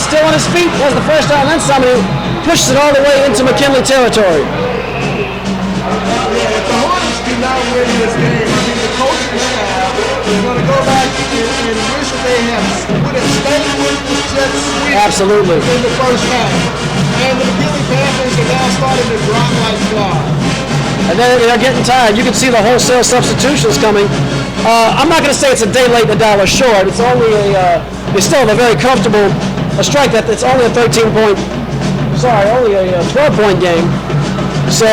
still on his feet, has the first down, then somebody pushes it all the way into McKinley territory. If the Hornets do not win this game, I mean the coaching staff is going to go back and wish that they would have stayed with the jet sweep Absolutely. in the first half. And the McKinley Panthers are now starting to drop like flies. And then they're getting tired. You can see the wholesale substitutions coming. I'm not going to say it's a day late and a dollar short. It's only it's still a very comfortable strike that it's only a 12-point game. So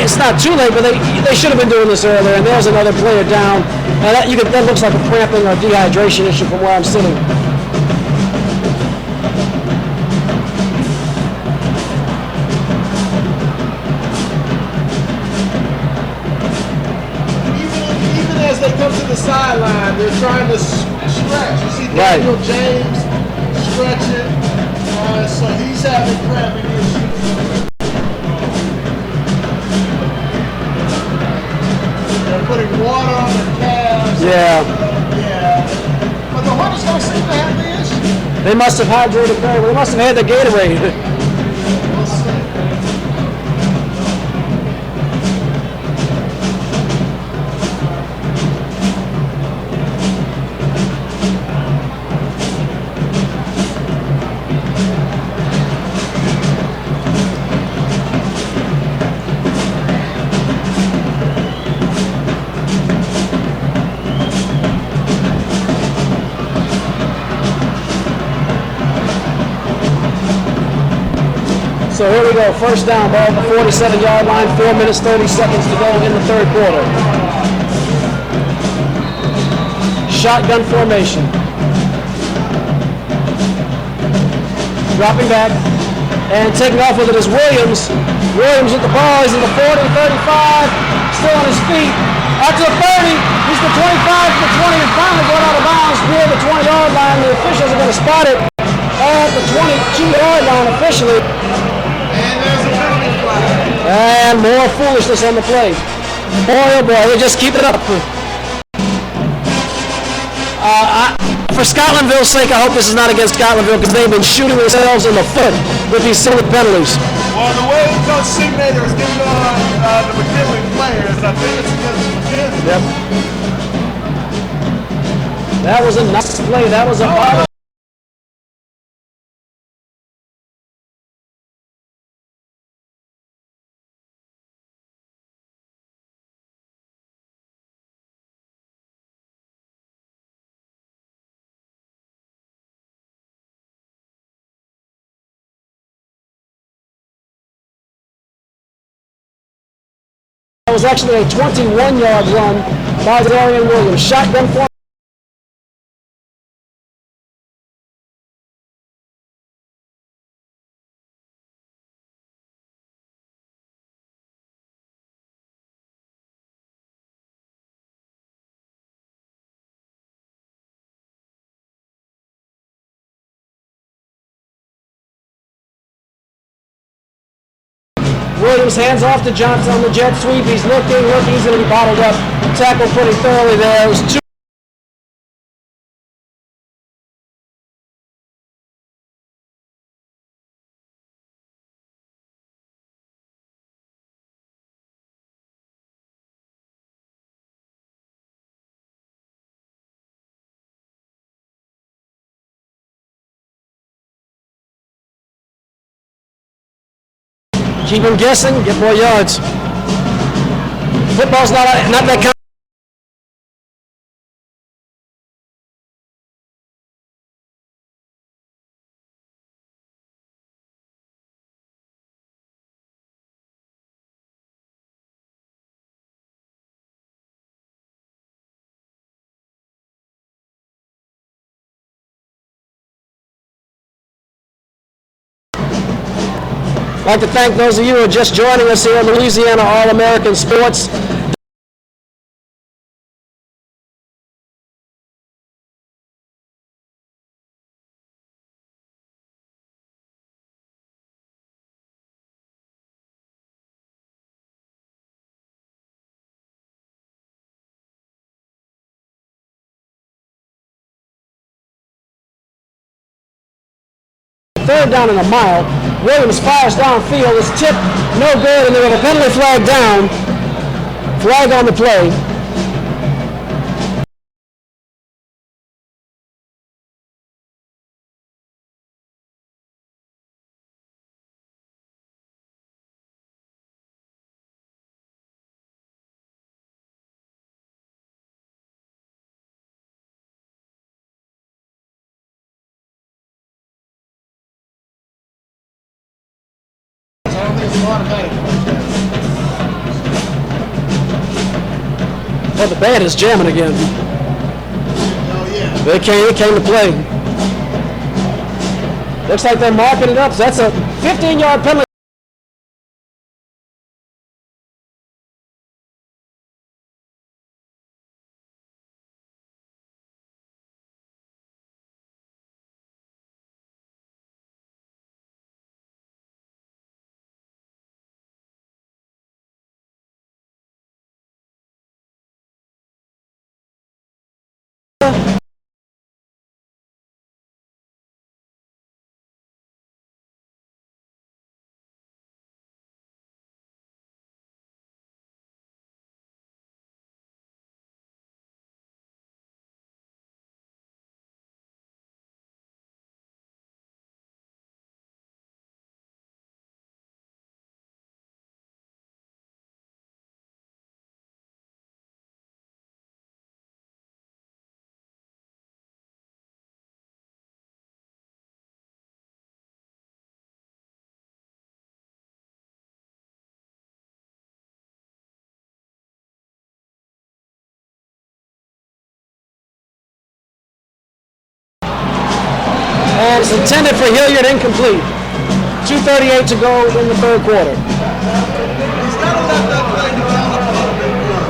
it's not too late, but they should have been doing this earlier. And there's another player down. That looks like a cramping or dehydration issue from where I'm sitting. Even as they come to the sideline, they're trying to stretch. You see Daniel James stretching, so he's having cramping issues. Putting water on their calves. Yeah. But the Hornets don't seem to have the issue. They must have hydrated very well. They must have had the Gatorade. We'll see. So here we go, first down, ball at the 47-yard line, 4 minutes, 30 seconds to go in the third quarter. Shotgun formation. Dropping back, and taking off with it is Williams. Williams with the ball, he's at the 40, 35, still on his feet. Out to the 30, he's the 25 to the 20, and finally going out of bounds near the 20-yard line. The officials are going to spot it at the 22-yard line officially. And there's a penalty flag. And more foolishness on the play. Boy, oh boy, they just keep it up. For Scotlandville's sake, I hope this is not against Scotlandville because they've been shooting themselves in the foot with these silly penalties. Well, the way Coach Signator is getting on the McKinley players, I think it's against McKinley. Yep. That was a nice play. That was a That was actually a 21-yard run by Darian Williams. Shotgun form. Williams hands off to Johnson on the jet sweep. He's looking, he's going to be bottled up. Tackled pretty thoroughly there. It was two. Keep him guessing, get more yards. Football's not that kind. I'd like to thank those of you who are just joining us here on Louisiana All-American Sports. third down and a mile. Williams fires downfield. It's tipped, no good, and they have a penalty flag down. Flag on the play. Well, the band is jamming again. Oh, yeah. It came to play. Looks like they're marking it up. So that's a 15-yard penalty. And it's intended for Hilliard, incomplete. 2:38 to go in the third quarter. He's got to let that play develop a little bit more.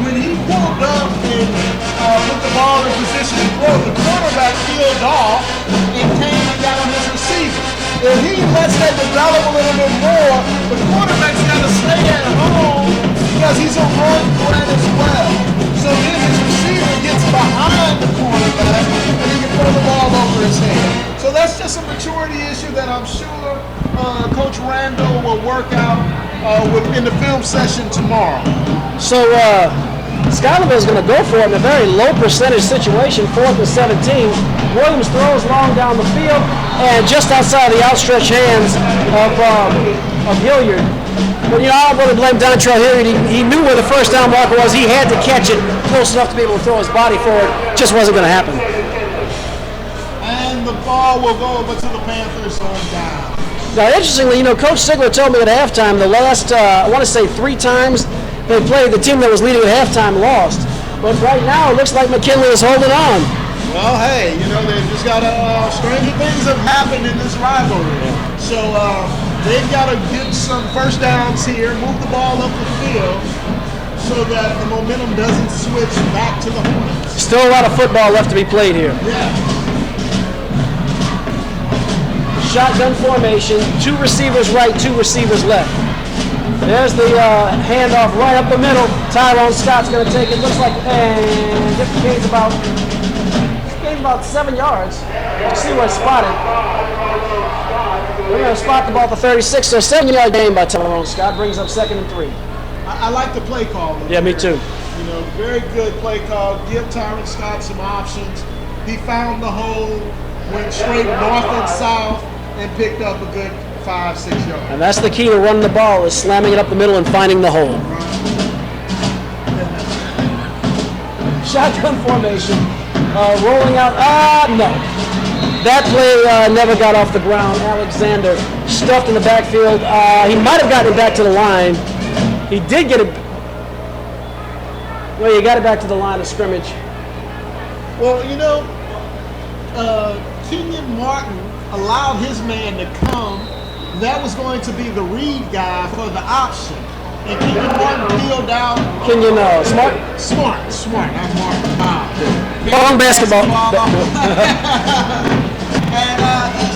When he pulled up and put the ball in position to throw, the quarterback peeled off and came and got on his receiver. If he lets that develop a little bit more, the quarterback's got to stay at home because he's a run threat as well. So then his receiver gets behind the quarterback and he can throw the ball over his head. So that's just a maturity issue that I'm sure Coach Randall will work out in the film session tomorrow. So Scotlandville is going to go for it in a very low percentage situation, 4th and 17. Williams throws long down the field and just outside the outstretched hands of Hilliard. But you know, I don't really blame Dontrell Hilliard. He knew where the first down marker was. He had to catch it close enough to be able to throw his body forward. Just wasn't going to happen. And the ball will go over to the Panthers on down. Now, interestingly, you know, Coach Sigler told me at halftime the last, I want to say 3 times they played, the team that was leading at halftime lost. But right now, it looks like McKinley is holding on. Well, hey, you know, they've just got stranger things have happened in this rivalry. So they've got to get some first downs here, move the ball up the field so that the momentum doesn't switch back to the Hornets. Still a lot of football left to be played here. Yeah. Shotgun formation, 2 receivers right, 2 receivers left. There's the handoff right up the middle. Tyrone Scott's going to take it. Looks like, and Dick gains about 7 yards. You see where it's spotted. We're going to spot the ball at the 36, so 7-yard gain by Tyrone Scott brings up 2nd and 3. I like the play call. Yeah, me too. You know, very good play call. Give Tyrone Scott some options. He found the hole, went straight north and south, and picked up a good 5-6 yards. And that's the key to running the ball, is slamming it up the middle and finding the hole. Shotgun formation, rolling out, no. That play never got off the ground. Alexander stuffed in the backfield. He might have gotten it back to the line. He did get it. Well, he got it back to the line of scrimmage. Well, you know, Kenyon Martin allowed his man to come. That was going to be the read guy for the option. And Kenyon Martin peeled out. Kenyon, Smart? Smart, not Martin. Long basketball.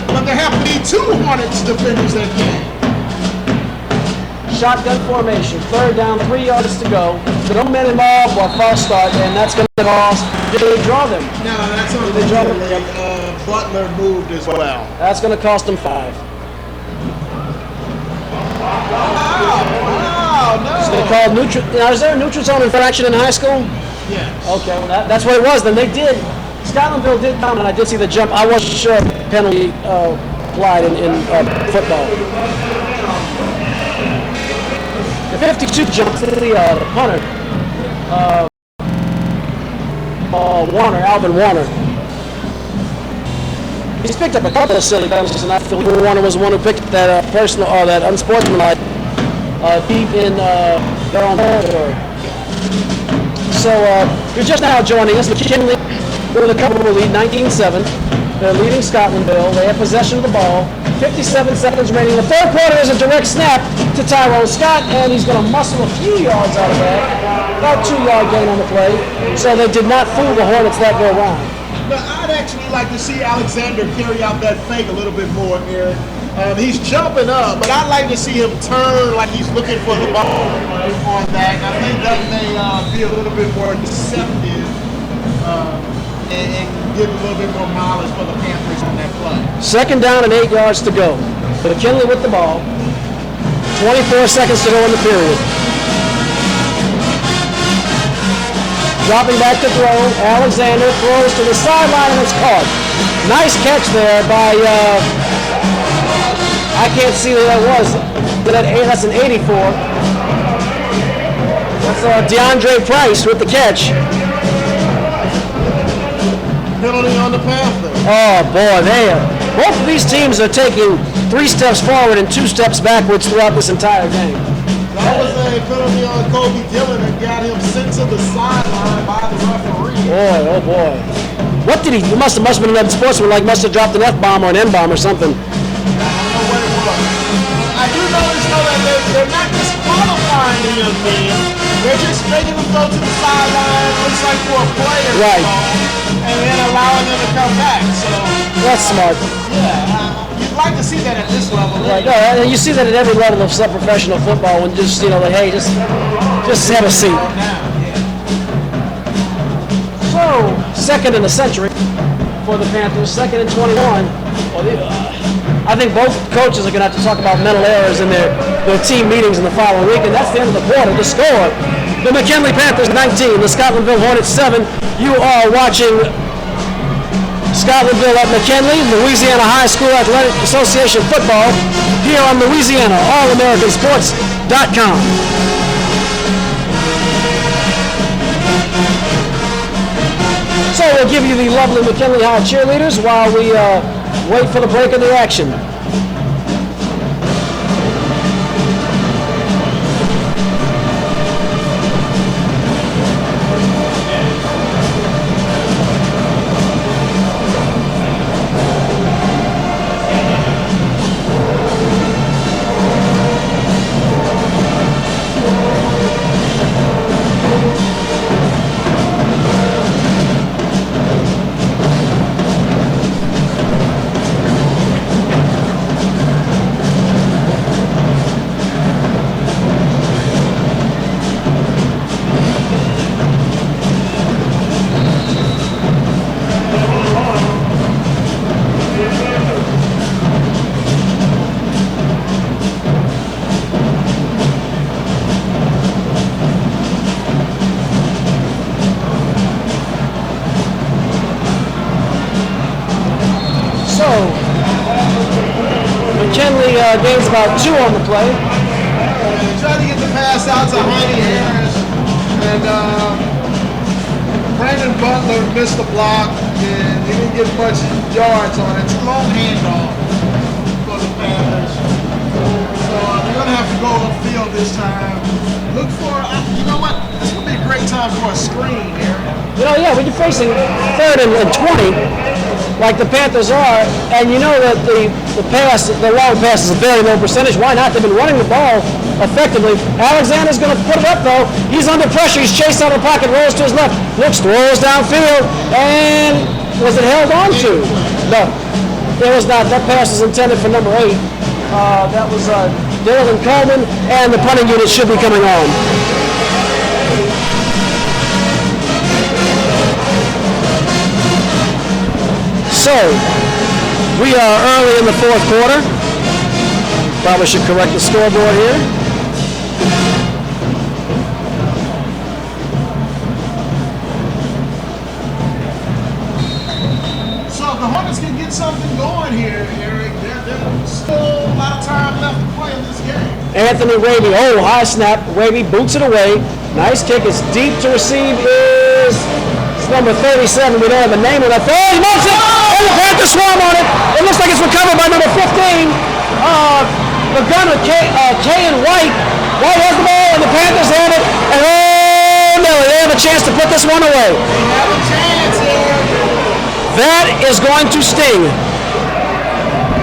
But there have to be 2 Hornets defenders that game. Shotgun formation. Third down, 3 yards to go. No men involved or false start, and that's going to cost. Did they draw them? No, that's on Did they draw them? Butler moved as well. That's going to cost them 5. Wow, no. So they called neutral. Now, is there a neutral zone infraction in high school? Yes. Okay, well that's what it was. Then they did. Scotlandville did count, and I did see the jump. I wasn't sure if penalty applied in football. The 52 jumps to the punter. Warner, Alvin Warner. He's picked up a couple of silly penalties, and I feel Warner was the one who picked that personal or that unsportsmanlike deep in their own territory. So you're just now joining us. McKinley with a couple of lead, 19-7. They're leading Scotlandville. They have possession of the ball. 57 seconds remaining. The third quarter is a direct snap to Tyrone Scott, and he's going to muscle a few yards out of that. About 2-yard gain on the play. So they did not fool the Hornets that go round. But I'd actually like to see Alexander carry out that fake a little bit more, Eric. He's jumping up, but I'd like to see him turn like he's looking for the ball on that. I think that may be a little bit more deceptive and give a little bit more mileage for the Panthers on that play. Second down and 8 yards to go. McKinley with the ball. 24 seconds to go in the period. Dropping back to throw. Alexander throws to the sideline and it's caught. Nice catch there by, I can't see who that was. That's an 84. That's DeAndre Price with the catch. Penalty on the Panthers. Oh boy, both of these teams are taking 3 steps forward and 2 steps backwards throughout this entire game. That was a penalty on Kobe Dillon and got him sent to the sideline by the referee. Boy, oh boy. What did he? He must have been another sportsman, like must have dropped an F-bomb or an N-bomb or something. I don't know what it was. I do notice though that they're not disqualifying the young man. They're just making him go to the sideline, looks like for a player. Right. And then allowing them to come back. So That's smart. yeah, you'd like to see that at this level. Right. No, you see that at every level of professional football when just, like, hey, just have a seat. So, second in the century for the Panthers, second and 21. I think both coaches are going to have to talk about mental errors in their team meetings in the following week, and that's the end of the quarter. The score, the McKinley Panthers 19, the Scotlandville Hornets 7. You are watching Scotlandville at McKinley, Louisiana High School Athletic Association football here on Louisiana All-AmericanSports.com. So we'll give you the lovely McKinley High cheerleaders while we wait for the break of the action. McKinley gains about 2 on the play. Trying to get the pass out to Heine Harris, and Brandon Butler missed the block, and he didn't get much yards on it. It's a long handoff for the Panthers. So they're going to have to go upfield this time. Look for, you know what, this would be a great time for a screen here. Yeah, when you're facing 3rd and 20, like the Panthers are, and you know that the long pass is a very low percentage. Why not? They've been running the ball effectively. Alexander's going to put it up, though. He's under pressure. He's chased out of the pocket, rolls to his left, looks, throws downfield, and was it held on to? No, it was not. That pass was intended for number 8. That was Dylan Coleman, and the punting unit should be coming on. So, we are early in the fourth quarter. Probably should correct the scoreboard here. So if the Hornets can get something going here, Eric, there's still a lot of time left to play in this game. Anthony Raby, oh, high snap. Raby boots it away. Nice kick. It's deep to receive is number 37. We don't have a name of that. Oh, he makes it! And the Panthers swarm on it. It looks like it's recovered by number 15. The gunner, Kay and White. White has the ball, and the Panthers have it. And oh, no, they have a chance to put this one away. They have a chance here. That is going to sting.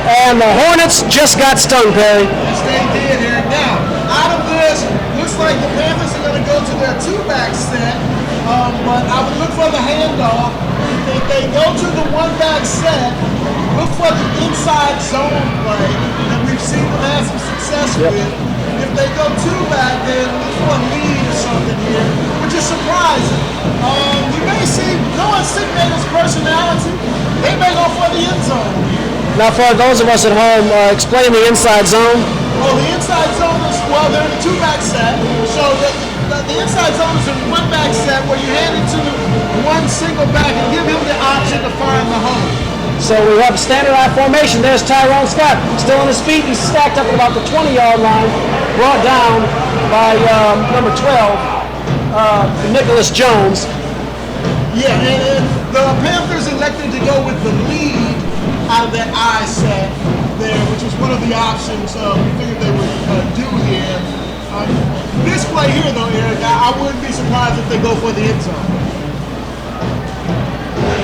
And the Hornets just got stung, Perry. Yes, they did here. Now, out of this, looks like the Panthers are going to go to their two-back set. But I would look for the handoff. If they go to the one-back set, look for the inside zone play that we've seen them have some success with. If they go two-back, then look for a lead or something here, which is surprising. You may see, knowing Signator's personality, they may go for the end zone here. Now, for those of us at home, explain the inside zone. Well, the inside zone is, well, they're in a two-back set. So the inside zone is a one-back set where you hand it to one single back and give him the option to find the home. So we have a standardized formation. There's Tyrone Scott, still on his feet. He's stacked up at about the 20-yard line, brought down by number 12, Nicholas Jones. Yeah, and the Panthers elected to go with the lead out of that I set there, which was one of the options we figured they would do here. This play here, though, Eric, I wouldn't be surprised if they go for the end zone.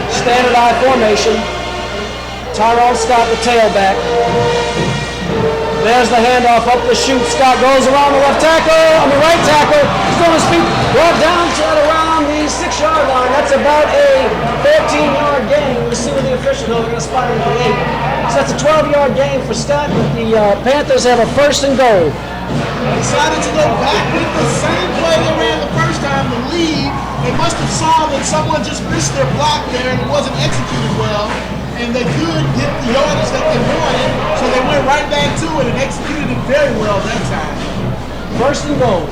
Standardized formation. Tyrone Scott, the tailback. There's the handoff up the chute. Scott goes around the left tackle, on the right tackle. Still on his feet. Brought down to around the 6-yard line. That's about a 14-yard gain. We'll see what the officials know. They're going to spot him at the 8. So that's a 12-yard gain for Scott. The Panthers have a first and goal. Decided to go back with the same play they ran the first time, the lead. They must have saw that someone just missed their block there and it wasn't executed well. And they could get the yardage that they wanted, so they went right back to it and executed it very well that time. First and goal.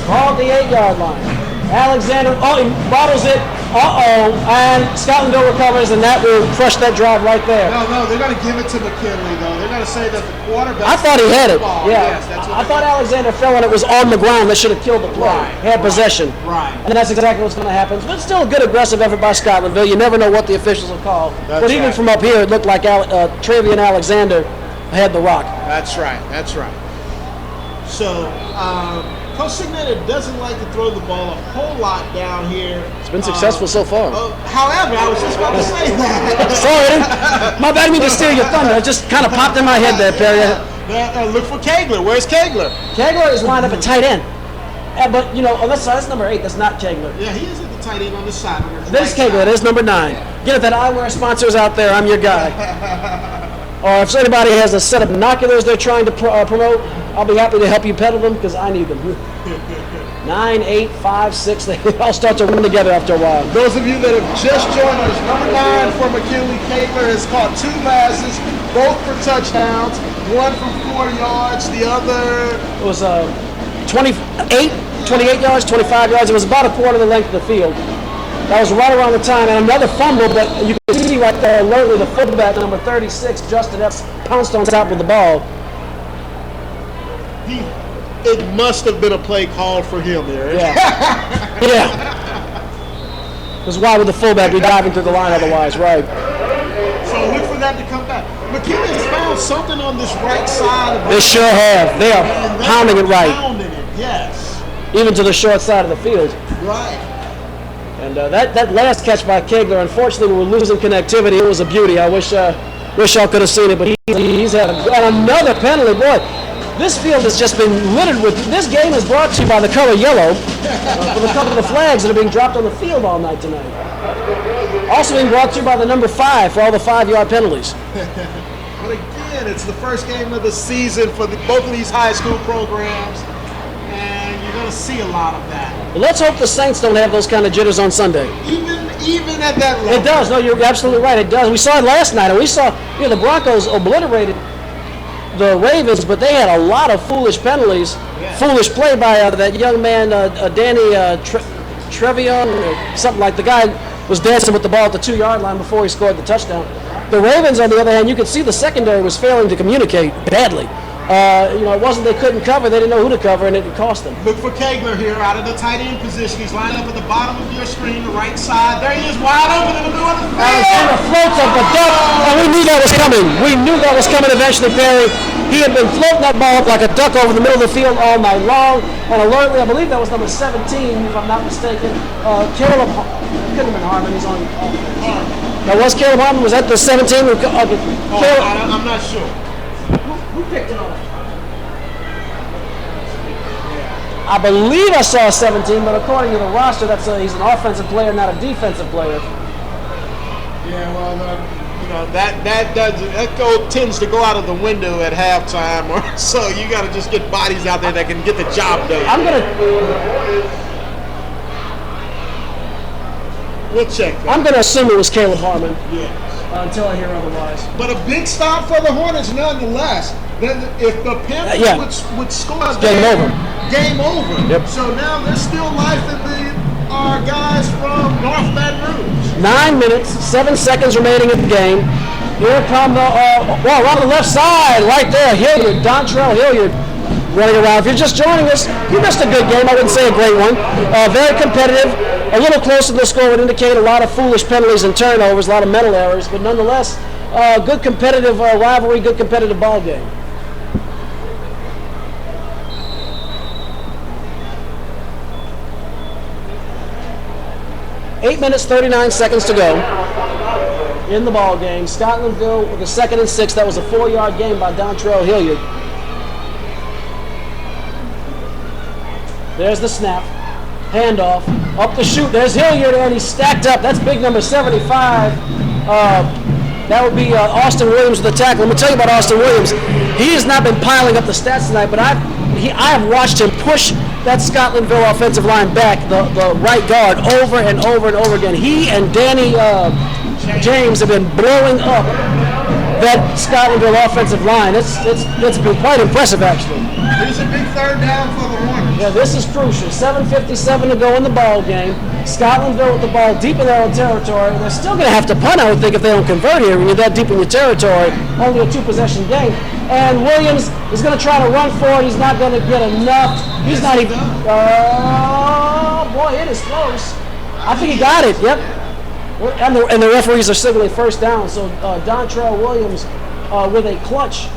Called the 8-yard line. Alexander, he bottles it. And Scotlandville recovers, and that will crush that drive right there. No, they're going to give it to McKinley, though. They're going to say that the quarterback... I thought he had it. Yeah. Yes, that's what I thought Alexander fell and it was on the ground. That should have killed the play. Had possession. Right. And that's exactly what's going to happen. But still a good aggressive effort by Scotlandville. You never know what the officials will call. But even from up here, it looked like Travian Alexander had the rock. That's right. So, Coach Signator doesn't like to throw the ball a whole lot down here. It's been successful so far. However, I was just about to say that. Sorry, my bad. I didn't mean to steal your thunder. It just kind of popped in my head there, Perry. Look for Kegler. Where's Kegler? Kegler is lined up at tight end. But, that's number 8. That's not Kegler. Yeah, he is at the tight end on this side. There's Kegler. There's number 9. Get it, that eyewear sponsors out there. I'm your guy. Or if anybody has a set of binoculars they're trying to promote, I'll be happy to help you peddle them because I need them. 9, 8, 5, 6, they all start to run together after a while. Those of you that have just joined us, number 9 for McKinley, Kegler has caught 2 passes, both for touchdowns, one from 4 yards, the other... It was 28 yards, 25 yards. It was about a quarter of the length of the field. That was right around the time, and another fumble, but you can see right there, alertly, the fullback, number 36, Justin Epps, pounced on top of the ball. It must have been a play called for him there. Yeah. Because why would the fullback be diving through the line otherwise, right? So look for that to come back. McKinley has found something on this right side of the They sure have. They are pounding it right. Pounding it, yes. Even to the short side of the field. Right. And that last catch by Kegler, unfortunately, we were losing connectivity. It was a beauty. I wish y'all could have seen it, but he's had another penalty. Boy, this field has just been littered with. This game is brought to you by the color yellow for the couple of the flags that are being dropped on the field all night tonight. Also being brought to you by the number 5 for all the 5-yard penalties. But again, again, it's the first game of the season for both of these high school programs, and you're going to see a lot of that. Well, let's hope the Saints don't have those kind of jitters on Sunday. Even at that level. It does. No, you're absolutely right. It does. We saw it last night, and we saw the Broncos obliterated the Ravens, but they had a lot of foolish penalties, foolish play by that young man, Danny Trevion, or something like. The guy was dancing with the ball at the 2-yard line before he scored the touchdown. The Ravens, on the other hand, you could see the secondary was failing to communicate badly. It wasn't they couldn't cover, they didn't know who to cover, and it cost them. Look for Kegler here out of the tight end position. He's lined up at the bottom of your screen, the right side. There he is, wide open in the middle of the field. Alexander floats up the duck, and we knew that was coming. We knew that was coming eventually, Perry. He had been floating that ball up like a duck over the middle of the field all night long, and alertly, I believe that was number 17, if I'm not mistaken. Caleb, couldn't have been Harmon, he's on. That was Caleb Harmon, was that the 17? I'm not sure. Who picked it off? I believe I saw 17, but according to the roster, he's an offensive player, not a defensive player. Yeah, well, that goal tends to go out of the window at halftime, or so you got to just get bodies out there that can get the job done. We'll check that. I'm gonna assume it was Caleb Harmon. Yes. Until I hear otherwise. But a big stop for the Hornets, nonetheless. Then if the Panthers would score, game over. Yep. So now there's still life in our guys from North Baton Rouge. 9 minutes, 7 seconds remaining in the game. Here come the on the left side, right there, Hilliard, Dontrell Hilliard running around. If you're just joining us, you missed a good game. I wouldn't say a great one. Very competitive. A little closer to the score would indicate a lot of foolish penalties and turnovers, a lot of mental errors, but nonetheless, good competitive rivalry, good competitive ball game. Eight minutes, 39 seconds to go in the ball game. Scotlandville with a 2nd and 6. That was a 4-yard gain by Dontrell Hilliard. There's the snap. Handoff. Up the shoot. There's Hilliard, and he's stacked up. That's big number 75. That would be Austin Williams with the tackle. Let me tell you about Austin Williams. He has not been piling up the stats tonight, but I have watched him push that Scotlandville offensive line back, the right guard, over and over and over again. He and Danny James have been blowing up that Scotlandville offensive line. It's been quite impressive, actually. This is a big 3rd down for the Hornets. Yeah, this is crucial. 7:57 to go in the ball game. Scotlandville with the ball deep in their own territory. They're still going to have to punt, I would think, if they don't convert here when you're that deep in your territory. Only a 2-possession game. And Williams is going to try to run for it. He's not going to get enough. He's not even. Oh, boy, it is close. I think he got it. Yep. And the referees are signaling 1st down. So Dontrell Williams with a clutch.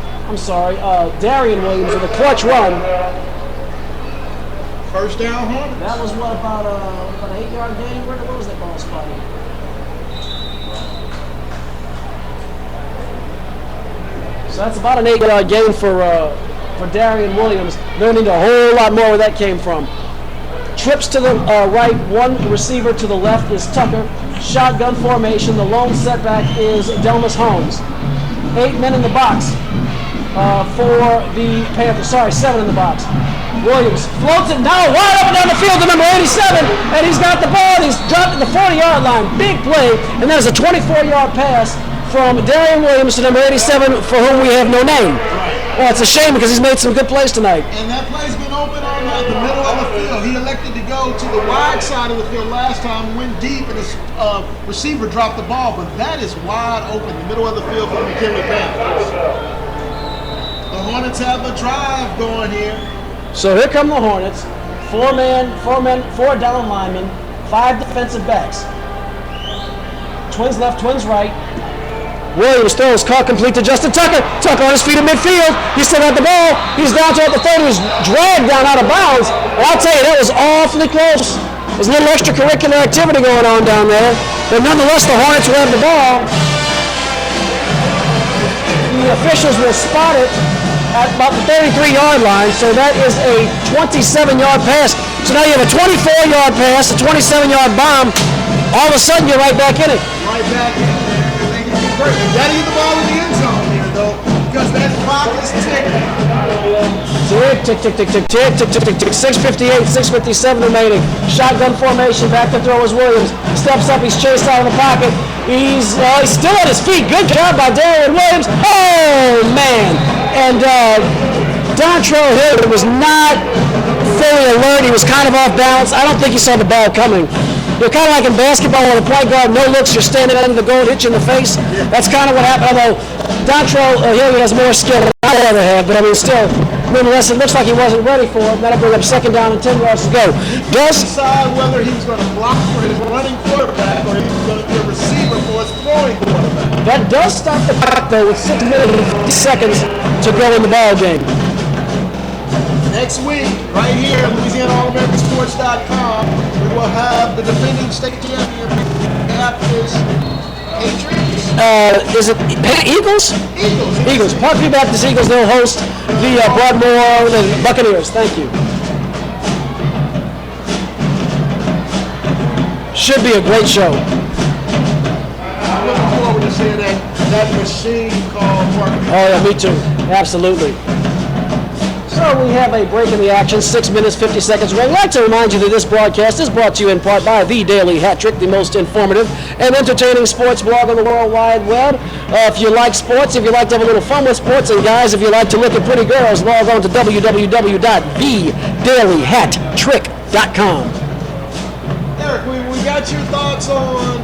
Darian Williams with a clutch run. 1st down, Hornets. That was about an 8-yard gain? Where was that ball spotted? So that's about an 8-yard gain for Darian Williams. Don't need a whole lot more where that came from. Trips to the right, one receiver to the left is Tucker. Shotgun formation. The lone setback is Delmas Holmes. 8 men in the box for the Panthers. 7 in the box. Williams floats it now wide up and down the field to number 87, and he's got the ball. He's dropped at the 40-yard line. Big play, and that is a 24-yard pass from Darian Williams to number 87, for whom we have no name. Well, it's a shame because he's made some good plays tonight. And that play's been open all night, the middle of the field. He elected to go to the wide side of the field last time, went deep, and his receiver dropped the ball. But that is wide open, the middle of the field for the McKinley Panthers. The Hornets have a drive going here. So here come the Hornets. 4 down linemen, 5 defensive backs. Twins left, twins right. Williams throws, caught complete to Justin Tucker. Tucker on his feet in midfield. He still got the ball. He's down toward the 30. He was dragged down out of bounds. Well, I'll tell you, that was awfully close. There's a little extracurricular activity going on down there. But nonetheless, the Hornets will have the ball. The officials will spot it at about the 33-yard line, so that is a 27-yard pass. So now you have a 24-yard pass, a 27-yard bomb. All of a sudden, you're right back in it. Right back in it. You got to get the ball in the end zone here, though, because Tick, tick, tick, tick, tick, tick, tick, tick, tick, tick. 6:58, 6:57 remaining. Shotgun formation, back to throw is Williams. Steps up, he's chased out of the pocket. He's still on his feet. Good job by Darian Williams. Oh, man. And Dontrell Hill was not fully alert. He was kind of off balance. I don't think he saw the ball coming. You're kind of like in basketball when the point guard, no looks, you're standing under the goal, hit you in the face. That's kind of what happened. Although Dontrell Hill has more skill than I ever have, but I mean, still, nonetheless, it looks like he wasn't ready for it. That'll bring up 2nd down and 10 yards to go. Does decide whether he was going to block for his running quarterback or he was going to be a receiver for his throwing quarterback. That does stop the clock, though, with 6 minutes and 50 seconds to go in the ball game. Next week, right here at LouisianaAllAmericanSports.com, we will have the defending state champion Baptist Patriots. Is it Eagles? Eagles. Parkview Baptist Eagles. They'll host the Broadmoor the Buccaneers. Thank you. Should be a great show. I'm looking forward to seeing that machine called Parkview. Oh yeah, me too. Absolutely. So we have a break in the action, 6 minutes, 50 seconds. I'd like to remind you that this broadcast is brought to you in part by The Daily Hat Trick, the most informative and entertaining sports blog on the World Wide Web. If you like sports, if you like to have a little fun with sports, and guys, if you like to look at pretty girls, log on to www.thedailyhattrick.com. Eric, we got your thoughts on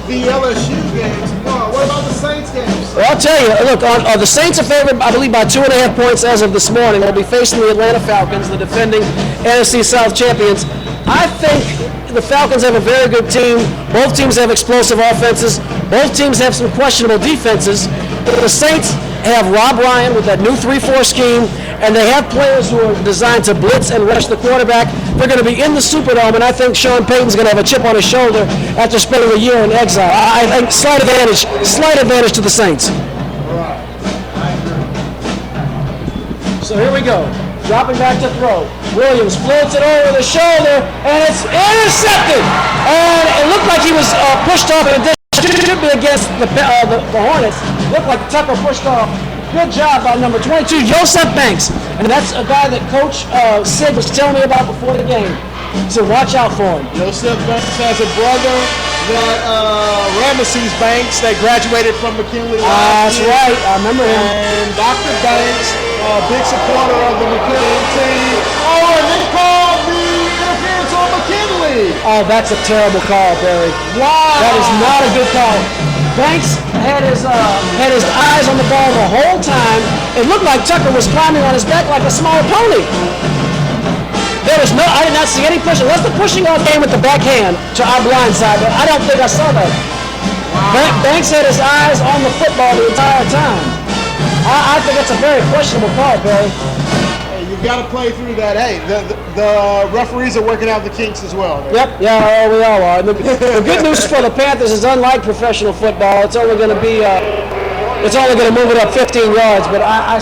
the LSU games. What about the Saints games? Well, I'll tell you, look, the Saints are favored, I believe, by 2.5 points as of this morning. They'll be facing the Atlanta Falcons, the defending NFC South champions. I think the Falcons have a very good team. Both teams have explosive offenses. Both teams have some questionable defenses. The Saints have Rob Ryan with that new 3-4 scheme, and they have players who are designed to blitz and rush the quarterback. They're going to be in the Superdome, and I think Sean Payton's going to have a chip on his shoulder after spending a year in exile. I think slight advantage to the Saints. So here we go. Dropping back to throw. Williams floats it over the shoulder, and it's intercepted. And it looked like he was pushed off, and it should be against the Hornets. Looked like Tucker pushed off. Good job by number 22, Joseph Banks. And that's a guy that Coach Sid was telling me about before the game. So watch out for him. Joseph Banks has a brother that Ramesses Banks that graduated from McKinley. That's right. I remember him. And Dr. Banks, big supporter of the McKinley team. Oh, and they called the interference on McKinley. Oh, that's a terrible call, Barry. Wow. That is not a good call. Banks had his eyes on the ball the whole time. It looked like Tucker was climbing on his back like a small pony. I did not see any pushing. Unless the pushing off came with the backhand to our blind side, but I don't think I saw that. Wow. Banks had his eyes on the football the entire time. I think that's a very questionable call, Barry. Hey, you've got to play through that. Hey, the referees are working out the kinks as well. Right? Yep, yeah, we all are. The good news for the Panthers is, unlike professional football, it's only going to be, it's only going to move it up 15 yards. But I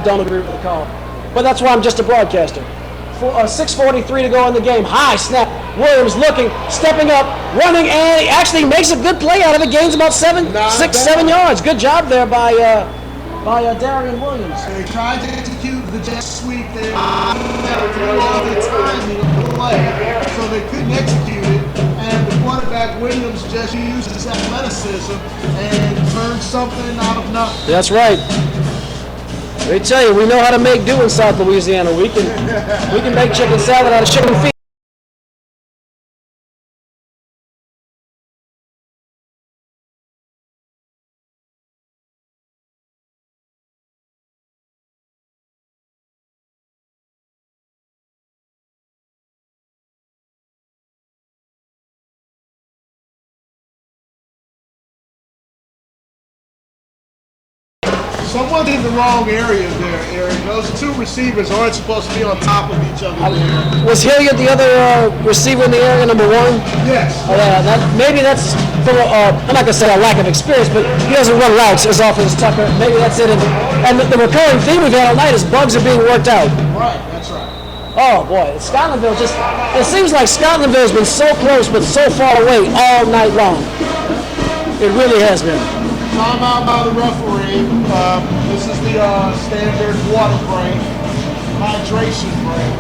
don't agree with the call. But that's why I'm just a broadcaster. 6:43 to go in the game. High snap. Williams looking, stepping up, running, and he actually makes a good play out of it. Gains about 7 yards. Good job there by Darian Williams. They tried to execute the jet sweep there. Threw all the timing of the play, so they couldn't execute it. And the quarterback Williams just used his athleticism and turned something out of nothing. That's right. Let me tell you, we know how to make do in South Louisiana. We can make chicken salad out of chicken feet. Someone's in the wrong area there, Eric. Those two receivers aren't supposed to be on top of each other there. Was Hilliard the other receiver in the area, number 1? Yes. Maybe that's from, I'm not going to say a lack of experience, but he doesn't run routes as often as Tucker. Maybe that's it. And the recurring theme we've had all night is bugs are being worked out. Right, that's right. Oh, boy. Scotlandville it seems like Scotlandville has been so close but so far away all night long. It really has been. Timeout by the referee. This is the standard water break. hydration break.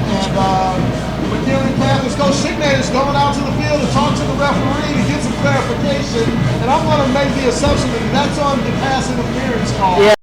And McKinley Panthers coach Signator is going out to the field to talk to the referee to get some clarification. And I'm going to make the assumption that that's on the pass interference call. Yeah.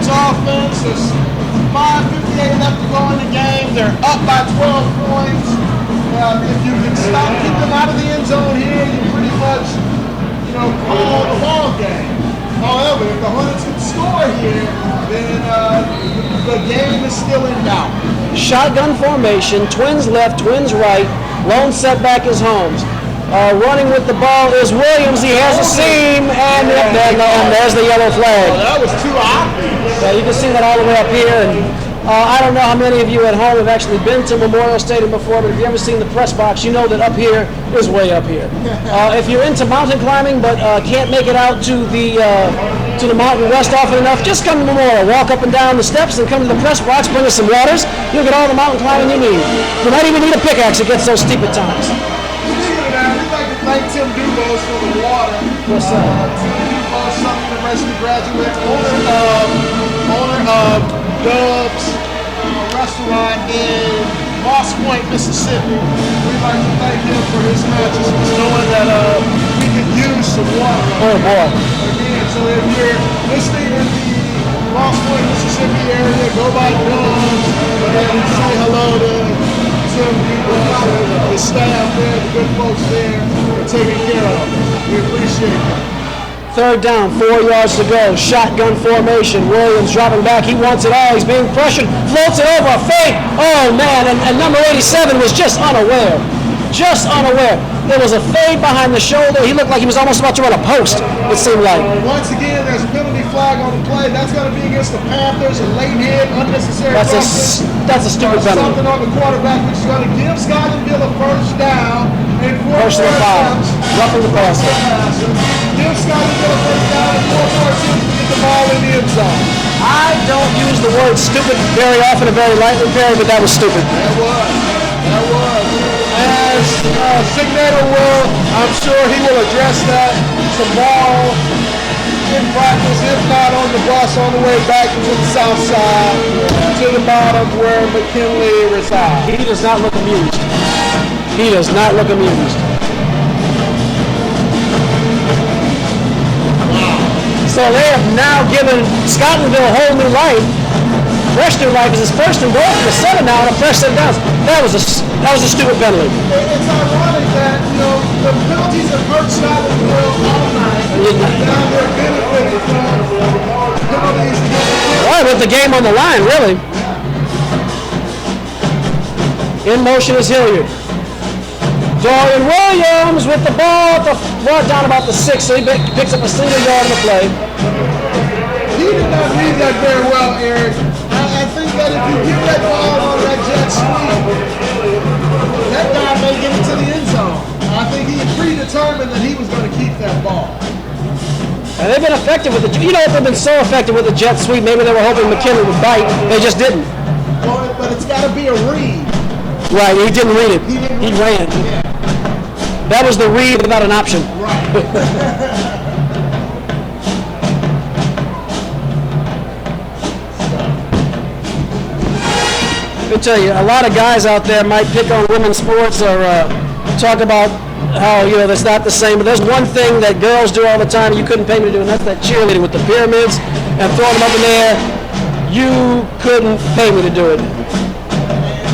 Offense. There's 5:58 left to go in the game. They're up by 12 points. If you can stop, keep them out of the end zone here, you pretty much, call the ball game. However, if the Hornets can score here, then the game is still in doubt. Shotgun formation, twins left, twins right. Lone setback is Holmes. Running with the ball is Williams. He has a seam, and there's the yellow flag. Oh, that was too obvious. Yeah, you can see that all the way up here. And I don't know how many of you at home have actually been to Memorial Stadium before, but if you've ever seen the press box, you know that up here is way up here. If you're into mountain climbing but can't make it out to the Mountain West often enough, just come to Memorial. Walk up and down the steps and come to the press box, bring us some waters. You'll get all the mountain climbing you need. You might even need a pickaxe. It gets so steep at times. Thank Tim Dubose for the water. What's up? Tim Dubose, Southern University graduate, owner of Dub's restaurant in Moss Point, Mississippi. We'd like to thank him for his consciousness, knowing that we could use some water. Oh boy. Again, so if you're listening in the Moss Point, Mississippi area, go by Dub's and say hello to the staff there, the good folks there are taking care of us. We appreciate it. Third down, 4 yards to go. Shotgun formation. Williams dropping back. He wants it all. He's being pressured. Floats it over. A fake. Oh, man. And number 87 was just unaware. Just unaware. There was a fade behind the shoulder. He looked like he was almost about to run a post, it seemed like. Once again, there's a penalty flag on the play. That's going to be against the Panthers. A late hit, unnecessary. That's a stupid penalty. Something on the quarterback, which is going to give Scotlandville a first down. And First and 5. Roughing the passer. Give Scotlandville a first down and 4 more attempts to get the ball in the end zone. I don't use the word stupid very often and very lightly, Perry, but that was stupid. That was. As Signator will, I'm sure he will address that tomorrow in practice, if not on the bus on the way back to the south side, to the bottom where McKinley resides. He does not look amused. He does not look amused. So they have now given Scotlandville a whole new life. Fresh new life is his first and goal from the 7 now and a fresh set down. That was a stupid penalty. It's ironic that, the penalties have hurt Scotlandville all night. Now they're benefiting from penalties. Well, with the game on the line, really. In motion is Hilliard. Dorian Williams with the ball brought down about the 6, so he picks up a single yard on the play. He did not read that very well, Eric. I think that if you give that ball on that jet sweep, that guy may get into the end zone. I think he predetermined that he was going to keep that ball. And they've been effective with it. If they've been so effective with the jet sweep, maybe they were hoping McKinley would bite. They just didn't. Well, but it's got to be a read. Right, he didn't read it. He ran. Yeah. That was the read without an option. Right. Let me tell you, a lot of guys out there might pick on women's sports or talk about how, that's not the same. But there's one thing that girls do all the time you couldn't pay me to do, and that's that cheerleading with the pyramids and throwing them up in the air. You couldn't pay me to do it.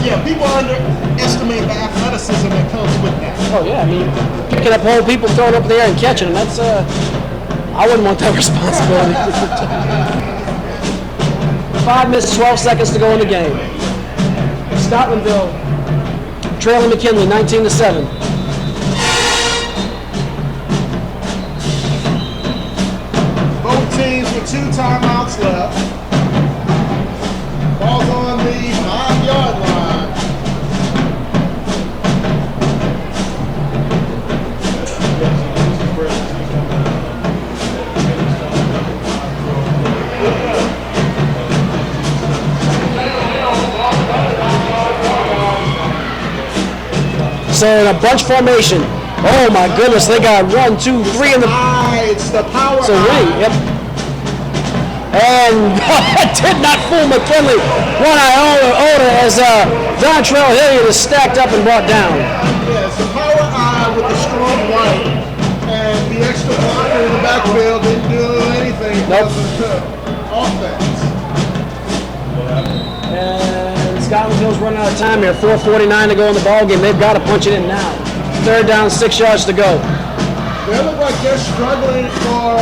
Yeah, people underestimate the athleticism that comes with that. Oh, yeah. I mean, picking up whole people, throwing up in the air and catching them, that's, I wouldn't want that responsibility. 5 minutes, 12 seconds to go in the game. Scotlandville trailing McKinley 19-7. Both teams with 2 timeouts left. Ball's on the 5 So in a bunch formation. Oh my goodness, they got 1, 2, 3 in the. It's the power. It's a wing. Yep. And that did not fool McKinley. One iota as Dontrell Hilliard is stacked up and brought down. Yes, the power eye with the strong right, and the extra blocker in the backfield didn't do anything. Nope. Offense. And Scotlandville's running out of time here. 4:49 to go in the ball game. They've got to punch it in now. 3rd down, 6 yards to go. They look like they're struggling for